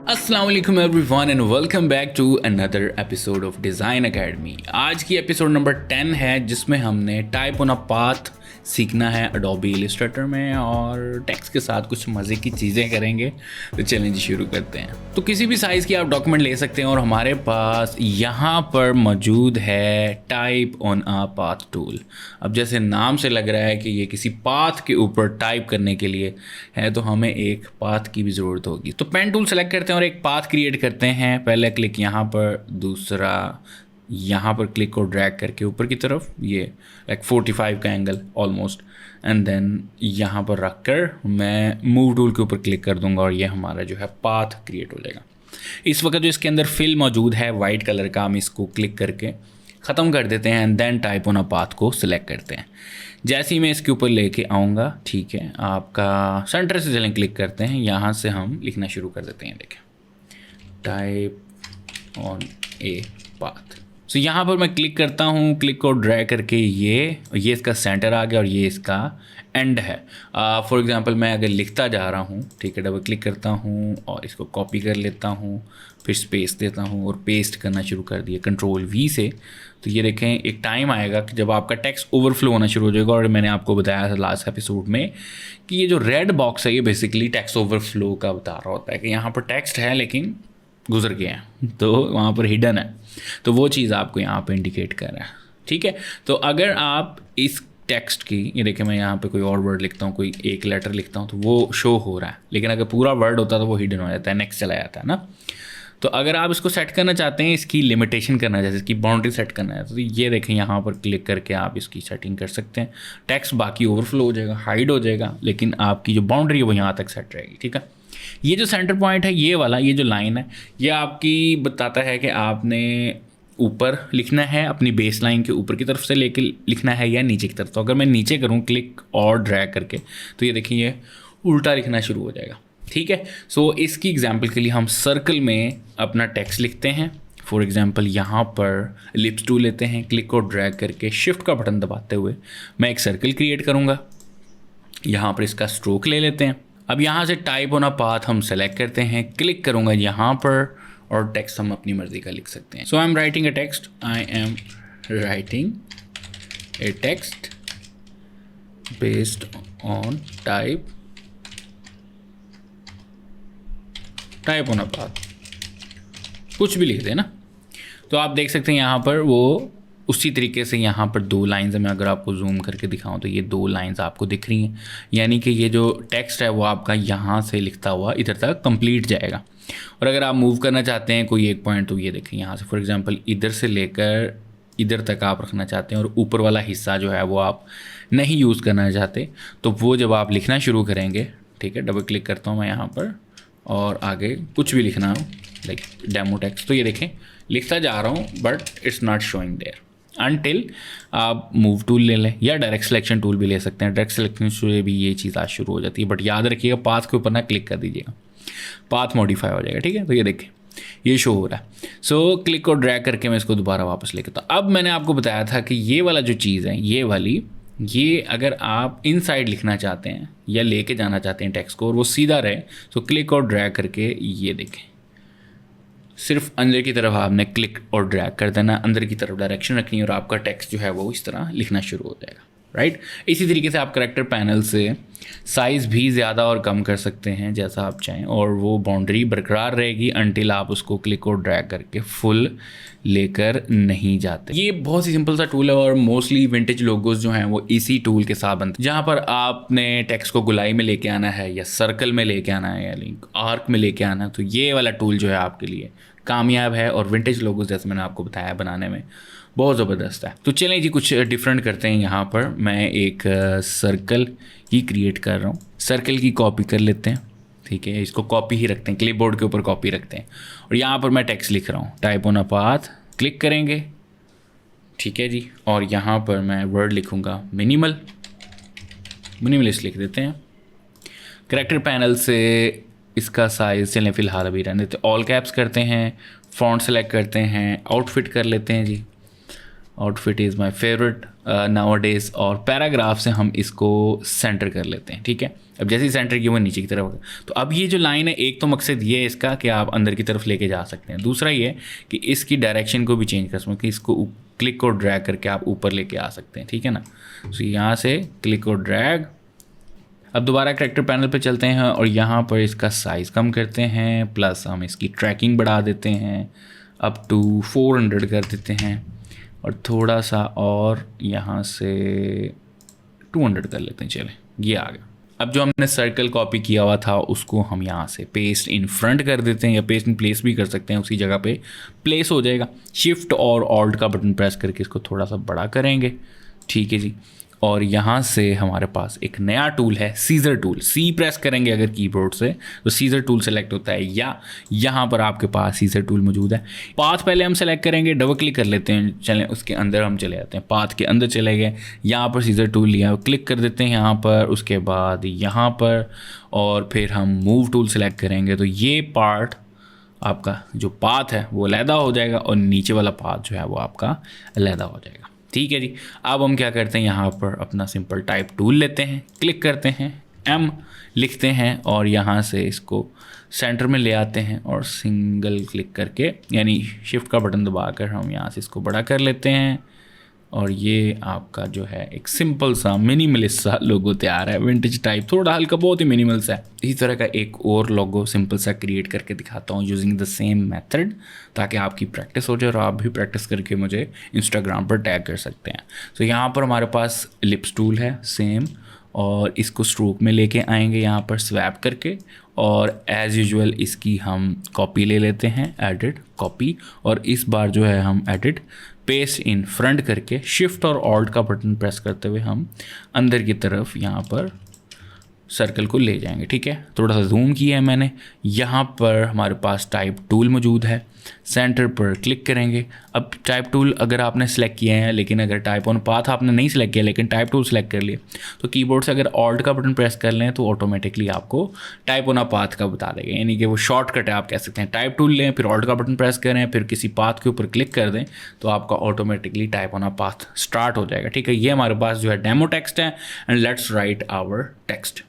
अस्सलाम वालेकुम everyone and welcome back to another episode of Design Academy. आज की एपिसोड नंबर 10 है जिसमें हमने टाइप ऑन अ पाथ सीखना है अडोबी इलस्ट्रेटर में और टेक्स्ट के साथ कुछ मज़े की चीज़ें करेंगे। तो चैलेंज शुरू करते हैं। तो किसी भी साइज़ की आप डॉक्यूमेंट ले सकते हैं और हमारे पास यहाँ पर मौजूद है type on a path tool. अब जैसे नाम से लग रहा है कि ये किसी पाथ के ऊपर टाइप करने के लिए है, तो हमें एक पाथ की भी ज़रूरत होगी। तो पेन टूल सेलेक्ट करते हैं और एक पाथ क्रिएट करते हैं। पहले क्लिक यहाँ पर, दूसरा यहाँ पर क्लिक और ड्रैग करके ऊपर की तरफ, ये लाइक 45 का एंगल ऑलमोस्ट, एंड देन यहाँ पर रख कर मैं मूव टूल के ऊपर क्लिक कर दूंगा और ये हमारा जो है पाथ क्रिएट हो जाएगा। इस वक्त जो इसके अंदर फिल मौजूद है वाइट कलर का, हम इसको क्लिक करके ख़त्म कर देते हैं and then type on a path को सिलेक्ट करते हैं। जैसे ही मैं इसके ऊपर लेके आऊँगा, ठीक है, आपका सेंटर से चलें, क्लिक करते हैं, यहाँ से हम लिखना शुरू कर देते हैं। देखें, टाइप ऑन ए पाथ। सो यहाँ पर मैं क्लिक करता हूँ, क्लिक को ड्रैग करके ये इसका सेंटर आ गया और ये इसका एंड है। फॉर एग्जांपल मैं अगर लिखता जा रहा हूँ, ठीक है, डबल क्लिक करता हूँ और इसको कॉपी कर लेता हूँ, फिर स्पेस देता हूँ और पेस्ट करना शुरू कर दिया कंट्रोल वी से। तो ये देखें, एक टाइम आएगा कि जब आपका टेक्स्ट ओवरफ्लो होना शुरू हो जाएगा। और मैंने आपको बताया था लास्ट एपिसोड में कि ये जो रेड बॉक्स है ये बेसिकली टेक्स्ट ओवरफ्लो का बता रहा होता है कि यहाँ पर टेक्स्ट है लेकिन गुजर गए हैं, तो वहाँ पर हिडन है, तो वो चीज़ आपको यहाँ पे इंडिकेट कर रहा है। ठीक है, तो अगर आप इस टेक्स्ट की, ये देखिए मैं यहाँ पे कोई और वर्ड लिखता हूँ, कोई एक लेटर लिखता हूँ, तो वो शो हो रहा है, लेकिन अगर पूरा वर्ड होता तो वो हिडन हो जाता है, नेक्स्ट चला जाता है ना। तो अगर आप इसको सेट करना चाहते हैं, इसकी लिमिटेशन करना है, जैसे इसकी बाउंड्री सेट करना है, तो ये देखें यहाँ पर क्लिक करके आप इसकी सेटिंग कर सकते हैं। टेक्स्ट बाकी ओवरफ्लो हो जाएगा, हाइड हो जाएगा, लेकिन आपकी जो बाउंड्री है वो यहाँ तक सेट रहेगी। ठीक है, ये जो सेंटर पॉइंट है, ये वाला, ये जो लाइन है, ये आपकी बताता है कि आपने ऊपर लिखना है, अपनी बेस लाइन के ऊपर की तरफ से लेके लिखना है या नीचे की तरफ। तो अगर मैं नीचे करूँ क्लिक और ड्रैग करके, तो ये देखिए ये उल्टा लिखना शुरू हो जाएगा। ठीक है, सो इसकी एग्जांपल के लिए हम सर्कल में अपना टेक्स्ट लिखते हैं। फॉर एग्जांपल यहाँ पर लिप्स टूल लेते हैं, क्लिक और ड्रैग करके शिफ्ट का बटन दबाते हुए मैं एक सर्कल क्रिएट करूँगा। यहाँ पर इसका स्ट्रोक ले लेते हैं। अब यहाँ से टाइप ऑन अ पाथ हम सेलेक्ट करते हैं, क्लिक करूँगा यहाँ पर और टेक्स्ट हम अपनी मर्ज़ी का लिख सकते हैं। So I am writing a text, I am writing a text based on type on a path, कुछ भी लिख दें ना। तो आप देख सकते हैं यहाँ पर वो उसी तरीके से यहाँ पर दो लाइंस है। मैं अगर आपको जूम करके दिखाऊं तो ये दो लाइंस आपको दिख रही हैं, यानी कि ये जो टेक्स्ट है वो आपका यहाँ से लिखता हुआ इधर तक कंप्लीट जाएगा। और अगर आप मूव करना चाहते हैं कोई एक पॉइंट, तो ये देखें यहाँ से फॉर एग्जांपल इधर से लेकर इधर तक आप रखना चाहते हैं और ऊपर वाला हिस्सा जो है वो आप नहीं यूज़ करना चाहते, तो वो जब आप लिखना शुरू करेंगे, ठीक है, डबल क्लिक करता हूँ मैं यहाँ पर और आगे कुछ भी लिखना हो लाइक डेमो टेक्स्ट, तो ये देखें लिखता जा रहा हूँ but it's not showing there until आप मूव टूल ले लें या डायरेक्ट सिलेक्शन टूल भी ले सकते हैं। डायरेक्ट सिलेक्शन से भी ये चीज़ आज शुरू हो जाती है, बट याद रखिएगा पाथ के ऊपर ना क्लिक कर दीजिएगा, पाथ मॉडिफाई हो जाएगा। ठीक है, तो ये देखें ये शो हो रहा है। सो क्लिक और ड्रैग करके मैं इसको दोबारा वापस लेके, तो अब मैंने आपको बताया था कि ये वाला जो चीज़ है, ये वाली, ये अगर आप इनसाइड लिखना चाहते हैं या लेके जाना चाहते हैं टेक्स्ट को और वो सीधा रहे, तो क्लिक और ड्रैग करके ये देखें, सिर्फ अंदर की तरफ आपने क्लिक और ड्रैग कर देना, अंदर की तरफ डायरेक्शन रखनी है और आपका टेक्स्ट जो है वो इस तरह लिखना शुरू हो जाएगा। राइट, इसी तरीके से आप करैक्टर पैनल से साइज़ भी ज़्यादा और कम कर सकते हैं जैसा आप चाहें, और वो बाउंड्री बरकरार रहेगी अनटिल आप उसको क्लिक और ड्रैग करके फुल लेकर नहीं जाते। ये बहुत ही सिंपल सा टूल है और मोस्टली विंटेज लोगोज जो हैं वो इसी टूल के साथ बनते हैं। जहाँ पर आपने टेक्स्ट को गुलाई में लेके आना है या सर्कल में लेके आना है या लिंक आर्क में लेके आना है, तो ये वाला टूल जो है आपके लिए कामयाब है और विंटेज लोगोज जैसे मैंने आपको बताया बनाने में बहुत ज़बरदस्त है। तो चलें जी कुछ डिफरेंट करते हैं। यहाँ पर मैं एक सर्कल ही क्रिएट कर रहा हूँ, सर्कल की कॉपी कर लेते हैं। ठीक है, इसको कॉपी ही रखते हैं, क्लिपबोर्ड के ऊपर कॉपी रखते हैं और यहाँ पर मैं टेक्स्ट लिख रहा हूँ, type on a path, click करेंगे। ठीक है जी, और यहाँ पर मैं वर्ड लिखूँगा मिनिमलिस्ट लिख देते हैं। करैक्टर पैनल से इसका साइज़ चलें फ़िलहाल अभी रहने देते, ऑल कैप्स करते हैं, फ़ॉन्ट सेलेक्ट करते हैं, आउटफिट कर लेते हैं जी, outfit is my favourite nowadays, और पैराग्राफ से हम इसको सेंटर कर लेते हैं। ठीक है, अब जैसे ही सेंटर किया वो नीचे की तरफ होगा। तो अब ये जो लाइन है, एक तो मकसद ये है इसका कि आप अंदर की तरफ लेके जा सकते हैं, दूसरा ये कि इसकी डायरेक्शन को भी चेंज कर सकते हैं, कि इसको क्लिक और ड्रैग करके आप ऊपर लेके आ सकते हैं। ठीक है ना, तो यहाँ से क्लिक और ड्रैग। अब दोबारा करैक्टर पैनल पे चलते हैं और यहाँ पर इसका साइज़ कम करते हैं, प्लस हम इसकी ट्रैकिंग बढ़ा देते हैं, अप टू 400 कर देते हैं, और थोड़ा सा और यहाँ से 200 कर लेते हैं। चले, ये आ गया। अब जो हमने सर्कल कॉपी किया हुआ था उसको हम यहाँ से पेस्ट इन फ्रंट कर देते हैं, या पेस्ट इन प्लेस भी कर सकते हैं, उसी जगह पे प्लेस हो जाएगा। शिफ्ट और ऑल्ट का बटन प्रेस करके इसको थोड़ा सा बड़ा करेंगे। ठीक है जी, और यहाँ से हमारे पास एक नया टूल है, सीजर टूल। सी प्रेस करेंगे अगर कीबोर्ड से तो सीजर टूल सेलेक्ट होता है, या यहाँ पर आपके पास सीजर टूल मौजूद है। पाथ पहले हम सेलेक्ट करेंगे, डबल क्लिक कर लेते हैं, चलें उसके अंदर हम चले जाते हैं, पाथ के अंदर चले गए, यहाँ पर सीजर टूल लिया, क्लिक कर देते हैं यहाँ पर, उसके बाद यहाँ पर, और फिर हम मूव टूल सेलेक्ट करेंगे। तो ये पार्ट आपका जो पाथ है वो अलहदा हो जाएगा, और नीचे वाला पाथ जो है वो आपका अलहदा हो जाएगा। ठीक है जी, अब हम क्या करते हैं, यहाँ पर अपना सिंपल टाइप टूल लेते हैं, क्लिक करते हैं, M लिखते हैं, और यहाँ से इसको सेंटर में ले आते हैं, और सिंगल क्लिक करके यानी शिफ्ट का बटन दबाकर हम यहाँ से इसको बड़ा कर लेते हैं, और ये आपका जो है एक सिंपल सा मिनिमलिस्ट सा लोगो तैयार है, विंटेज टाइप, थोड़ा हल्का बहुत ही मिनिमल सा है। इसी तरह का एक और लोगो सिंपल सा क्रिएट करके दिखाता हूँ यूजिंग द सेम मेथड, ताकि आपकी प्रैक्टिस हो जाए और आप भी प्रैक्टिस करके मुझे इंस्टाग्राम पर टैग कर सकते हैं। तो यहाँ पर हमारे पास लिप्स टूल है सेम, और इसको स्ट्रोक में लेके आएंगे यहाँ पर स्वैप करके, और एज़ यूजुअल इसकी हम कॉपी ले लेते हैं, एडिट कॉपी, और इस बार जो है हम एडिट पेस्ट इन फ्रंट करके शिफ्ट और ऑल्ट का बटन प्रेस करते हुए हम अंदर की तरफ यहाँ पर सर्कल को ले जाएंगे। ठीक है, थोड़ा सा जूम किया है मैंने। यहाँ पर हमारे पास टाइप टूल मौजूद है, सेंटर पर क्लिक करेंगे। अब टाइप टूल अगर आपने सेलेक्ट किया है, लेकिन अगर टाइप ऑन पाथ आपने नहीं सेलेक्ट किया लेकिन टाइप टूल सेलेक्ट कर लिया, तो कीबोर्ड से अगर ऑल्ट का बटन प्रेस कर लें तो ऑटोमेटिकली आपको टाइप ऑन पाथ का बता देगा, यानी कि वो शॉर्टकट है आप कह सकते हैं। टाइप टूल लें, फिर ऑल्ट का बटन प्रेस करें, फिर किसी पाथ के ऊपर क्लिक कर दें, तो आपका automatically type on path start हो जाएगा। ठीक है, ये हमारे पास जो है डेमो टेक्स्ट है, and let's write our text.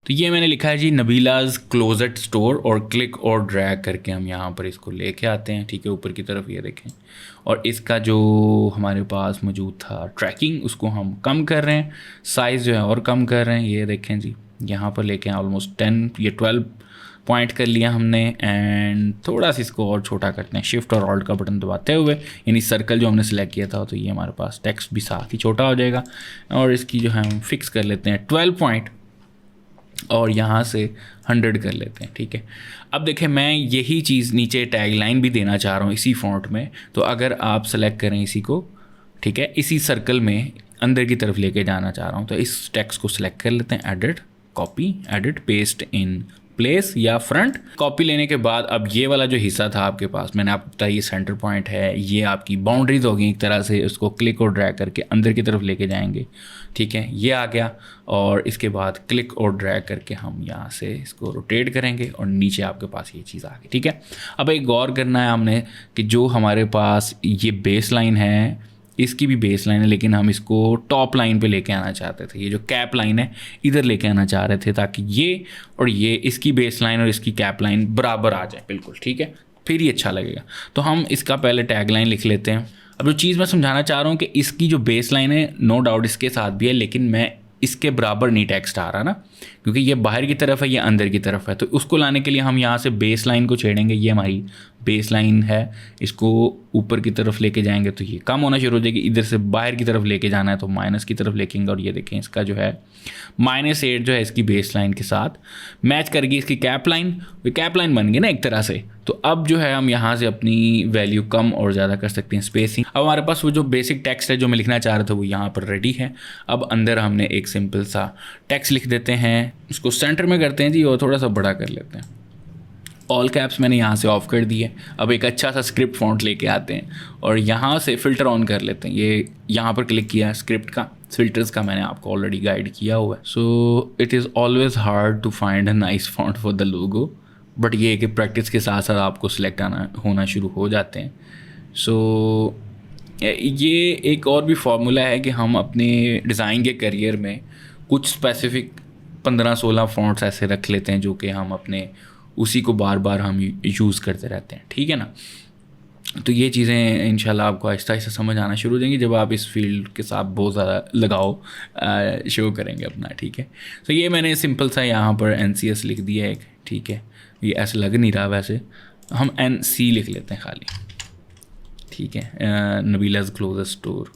तो ये मैंने लिखा है जी नबीलाज क्लोजेट स्टोर, और क्लिक और ड्रैग करके हम यहाँ पर इसको लेके आते हैं। ठीक है, ऊपर की तरफ ये देखें, और इसका जो हमारे पास मौजूद था ट्रैकिंग, उसको हम कम कर रहे हैं, साइज़ जो है और कम कर रहे हैं। ये देखें जी, यहाँ पर लेके ऑलमोस्ट 10 या 12 पॉइंट कर लिया हमने, एंड थोड़ा सा इसको और छोटा करते हैं शिफ्ट और ऑल्ट का बटन दबाते हुए, यानी सर्कल जो हमने सेलेक्ट किया था, तो ये हमारे पास टेक्स्ट भी साथ ही छोटा हो जाएगा। और इसकी जो है हम फिक्स कर लेते हैं 12 पॉइंट, और यहाँ से 100 कर लेते हैं। ठीक है, अब देखें मैं यही चीज़ नीचे टैग लाइन भी देना चाह रहा हूँ इसी फॉन्ट में, तो अगर आप सेलेक्ट करें इसी को, ठीक है, इसी सर्कल में अंदर की तरफ लेके जाना चाह रहा हूँ, तो इस टेक्स्ट को सिलेक्ट कर लेते हैं, edit copy, edit paste in place या फ्रंट। कॉपी लेने के बाद अब ये वाला जो हिस्सा था आपके पास, मैंने आपको बताया ये सेंटर पॉइंट है, ये आपकी बाउंड्रीज होगी एक तरह से, उसको क्लिक और ड्रैग करके अंदर की तरफ लेके जाएंगे। ठीक है, ये आ गया, और इसके बाद क्लिक और ड्रैग करके हम यहाँ से इसको रोटेट करेंगे, और नीचे आपके पास ये चीज़ आ गई। ठीक है, अब एक गौर करना है हमने कि जो हमारे पास ये बेस लाइन है, इसकी भी बेस लाइन है, लेकिन हम इसको टॉप लाइन पे लेके आना चाहते थे, ये जो कैप लाइन है इधर लेके आना चाह रहे थे, ताकि ये और ये इसकी बेस लाइन और इसकी कैप लाइन बराबर आ जाए बिल्कुल। ठीक है, फिर ही अच्छा लगेगा। तो हम इसका पहले टैग लाइन लिख लेते हैं। अब जो चीज़ मैं समझाना चाह रहा हूँ कि इसकी जो बेस लाइन है नो डाउट इसके साथ भी है, लेकिन मैं इसके बराबर नहीं टेक्स्ट आ रहा ना, क्योंकि ये बाहर की तरफ है, ये अंदर की तरफ है, तो उसको लाने के लिए हम यहाँ से बेस लाइन को छेड़ेंगे। ये हमारी बेस लाइन है, इसको ऊपर की तरफ लेके जाएंगे तो ये कम होना शुरू हो जाएगी, इधर से बाहर की तरफ लेके जाना है तो माइनस की तरफ लेकेंगे, और ये देखें इसका जो है -8 जो है इसकी बेस लाइन के साथ मैच करेगी इसकी कैप लाइन, वो कैप लाइन बन गई ना एक तरह से। तो अब जो है हम यहाँ से अपनी वैल्यू कम और ज़्यादा कर सकते हैं, स्पेसिंग। अब हमारे पास वो जो बेसिक टेक्स्ट है जो मैं लिखना चाह रहा था वो यहाँ पर रेडी है। अब अंदर हमने एक सिंपल सा टेक्स्ट लिख देते हैं, उसको सेंटर में करते हैं जी, और थोड़ा सा बड़ा कर लेते हैं। ऑल कैप्स मैंने यहाँ से ऑफ कर दिए। अब एक अच्छा सा स्क्रिप्ट फॉन्ट लेके आते हैं, और यहाँ से फ़िल्टर ऑन कर लेते हैं। ये यहाँ पर क्लिक किया है, स्क्रिप्ट का फिल्टर्स का मैंने आपको ऑलरेडी गाइड किया हुआ है। So it is always hard to find a nice font for the logo, but ये कि प्रैक्टिस के साथ साथ आपको सिलेक्ट होना शुरू हो जाते हैं। सो ये एक और भी फार्मूला है कि हम अपने डिज़ाइन के करियर में कुछ स्पेसिफिक 15-16 फॉन्ट्स ऐसे रख लेते हैं जो कि हम अपने उसी को बार बार हम यूज़ करते रहते हैं, ठीक है ना। तो ये चीज़ें इंशाल्लाह आपको आहिस्ता आहिस्ता समझ आना शुरू हो जाएंगी जब आप इस फील्ड के साथ बहुत ज़्यादा लगाव शो करेंगे अपना, ठीक है। तो ये मैंने सिंपल सा यहाँ पर NCS लिख दिया है, ठीक है। ये ऐसे लग नहीं रहा, वैसे हम NC लिख लेते हैं खाली, ठीक है, नबीला's क्लोथेस स्टोर।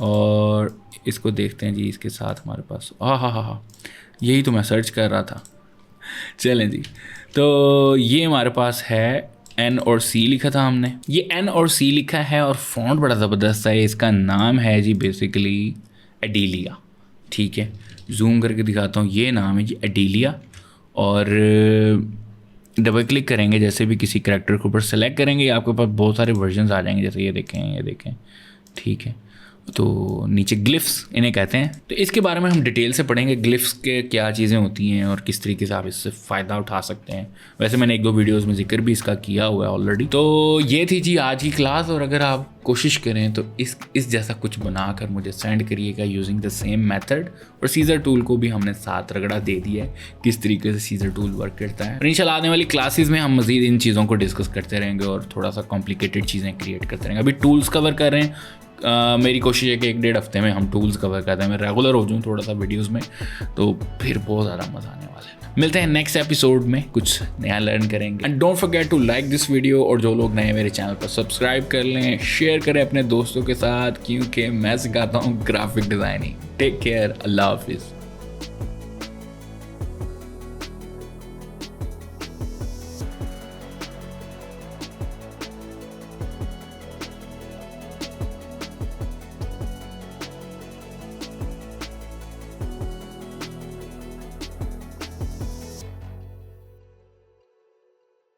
और इसको देखते हैं जी, इसके साथ हमारे पास हाँ, यही तो मैं सर्च कर रहा था। चलें जी, तो ये हमारे पास है N और C लिखा था हमने, ये N और C लिखा है और फॉन्ट बड़ा ज़बरदस्त है। इसका नाम है जी बेसिकली एडिलिया, ठीक है। जूम करके दिखाता हूँ, ये नाम है जी एडिलिया। और डबल क्लिक करेंगे जैसे भी किसी कैरेक्टर के ऊपर सेलेक्ट करेंगे, आपके पास बहुत सारे वर्जन्स आ जाएंगे, जैसे ये देखें, ठीक है। तो नीचे ग्लिफ्स इन्हें कहते हैं। तो इसके बारे में हम डिटेल से पढ़ेंगे, ग्लिफ्स के क्या चीज़ें होती हैं और किस तरीके से आप इससे फ़ायदा उठा सकते हैं। वैसे मैंने 1-2 वीडियोस में जिक्र भी इसका किया हुआ है ऑलरेडी। तो ये थी जी आज की क्लास, और अगर आप कोशिश करें तो इस जैसा कुछ बनाकर मुझे सेंड करिएगा यूजिंग द सेम मेथड। और सीजर टूल को भी हमने साथ रगड़ा दे दिया है किस तरीके से सीजर टूल वर्क करता है। और इंशाल्लाह आने वाली क्लासेस में हम मज़ीद इन चीज़ों को डिस्कस करते रहेंगे और थोड़ा सा कॉम्प्लिकेटेड चीज़ें क्रिएट करते रहेंगे। अभी टूल्स कवर कर रहे हैं, मेरी कोशिश है कि 1-1.5 हफ्ते में हम टूल्स कवर करते हैं, मैं रेगुलर हो जाऊँ थोड़ा सा वीडियोस में, तो फिर बहुत ज़्यादा मज़ा आने वाला है। मिलते हैं नेक्स्ट एपिसोड में, कुछ नया लर्न करेंगे। And don't forget to like this video, और जो लोग नए मेरे चैनल पर सब्सक्राइब कर लें, शेयर करें अपने दोस्तों के साथ, क्योंकि मैं सिखाता हूँ ग्राफिक डिज़ाइनिंग। टेक केयर, अल्लाह हाफिज़।